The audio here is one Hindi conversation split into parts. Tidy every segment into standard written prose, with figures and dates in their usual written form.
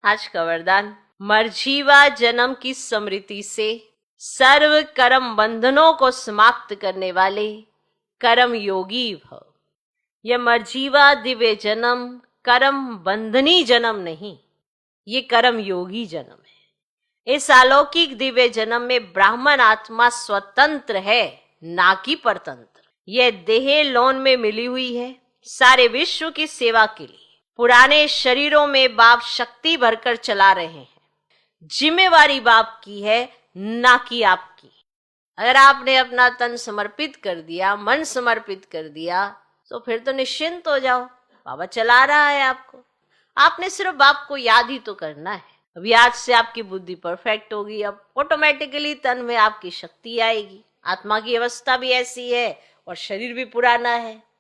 आज का वरदान, मर्जीवा जन्म की स्मृति से सर्व कर्म बंधनों को समाप्त करने वाले कर्म योगी भव। यह मर्जीवा दिव्य जन्म कर्म बंधनी जन्म नहीं, ये कर्म योगी जन्म है। इस अलौकिक दिव्य जन्म में ब्राह्मण आत्मा स्वतंत्र है, ना कि परतंत्र। यह देह लोन में मिली हुई है सारे विश्व की सेवा के लिए। पुराने शरीरों में बाप शक्ति भरकर चला रहे हैं। जिम्मेवारी बाप की है, ना कि आपकी। अगर आपने अपना तन समर्पित कर दिया, मन समर्पित कर दिया, तो फिर तो निश्चिंत हो जाओ, बाबा चला रहा है आपको। आपने सिर्फ बाप को याद ही तो करना है। अब याद से आपकी बुद्धि परफेक्ट होगी, अब ऑटोमेटिकली तन में आपकी शक्ति आएगी। आत्मा की अवस्था भी ऐसी है और शरीर भी पुराना है,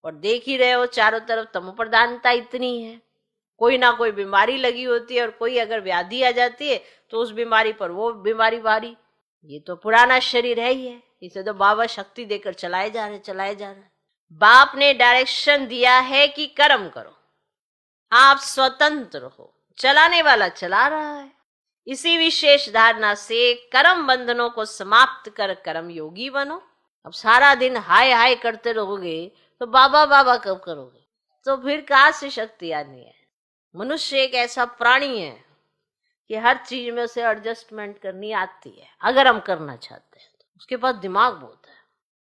और देख ही रहे हो चारों तरफ तमो प्रधानता इतनी है। कोई ना कोई बीमारी लगी होती है, और कोई अगर व्याधि आ जाती है तो उस बीमारी पर वो बीमारी भारी। ये तो पुराना शरीर है ही है, इसे तो बाबा शक्ति देकर चलाए जा रहे। बाप ने डायरेक्शन दिया है कि कर्म करो, आप स्वतंत्र हो, चलाने वाला चला रहा है। इसी विशेष धारणा से कर्म बंधनों को समाप्त कर कर्म योगी बनो। अब सारा दिन हाय हाय करते रहोगे तो बाबा बाबा कब करोगे? तो फिर कहाँ से शक्ति आनी है? मनुष्य एक ऐसा प्राणी है कि हर चीज में उसे एडजस्टमेंट करनी आती है, अगर हम करना चाहते हैं तो। उसके पास दिमाग बहुत है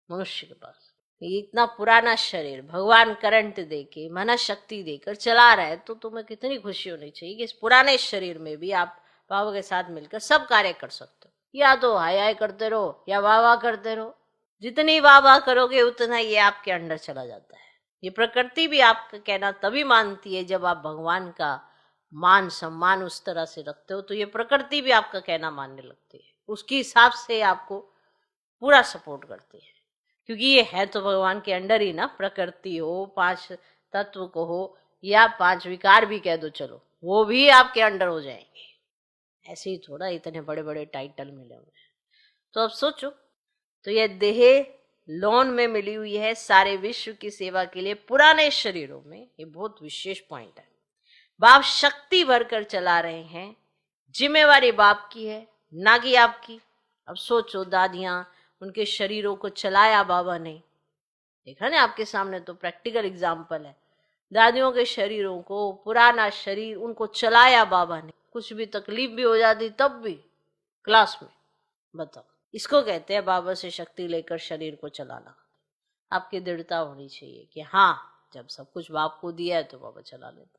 मनुष्य के पास। ये इतना पुराना शरीर भगवान करंट देके मन शक्ति देकर चला रहा है, तो तुम्हें कितनी खुशी होनी चाहिए कि इस पुराने शरीर में भी आप बाबा के साथ मिलकर सब कार्य कर सकते हो। या तो हाय हाय करते रहो या वाह वाह करते रहो। जितनी वाह वाह करोगे उतना ये आपके अंदर चला जाता है। ये प्रकृति भी आपका कहना तभी मानती है जब आप भगवान का मान सम्मान उस तरह से रखते हो, तो ये प्रकृति भी आपका कहना मानने लगती है। उसके हिसाब से आपको पूरा सपोर्ट करती है, क्योंकि ये है तो भगवान के अंडर ही ना। प्रकृति हो, पांच तत्व को हो, या पांच विकार भी कह दो, चलो वो भी आपके अंडर हो जाएंगे। ऐसे ही थोड़ा इतने बड़े बड़े टाइटल मिले हुए। तो अब सोचो, तो यह देह लोन में मिली हुई है सारे विश्व की सेवा के लिए पुराने शरीरों में। ये बहुत विशेष पॉइंट है। बाप शक्ति भरकर चला रहे हैं, जिम्मेवारी बाप की है, ना कि आपकी। अब सोचो, दादियां, उनके शरीरों को चलाया बाबा ने, देखा ना आपके सामने, तो प्रैक्टिकल एग्जाम्पल है। दादियों के शरीरों को, पुराना शरीर, उनको चलाया बाबा ने। कुछ भी तकलीफ भी हो जाती तब भी क्लास में। बताओ, इसको कहते हैं बाबा से शक्ति लेकर शरीर को चलाना। आपकी दृढ़ता होनी चाहिए कि हाँ, जब सब कुछ बाप को दिया है तो बाबा चला लेता।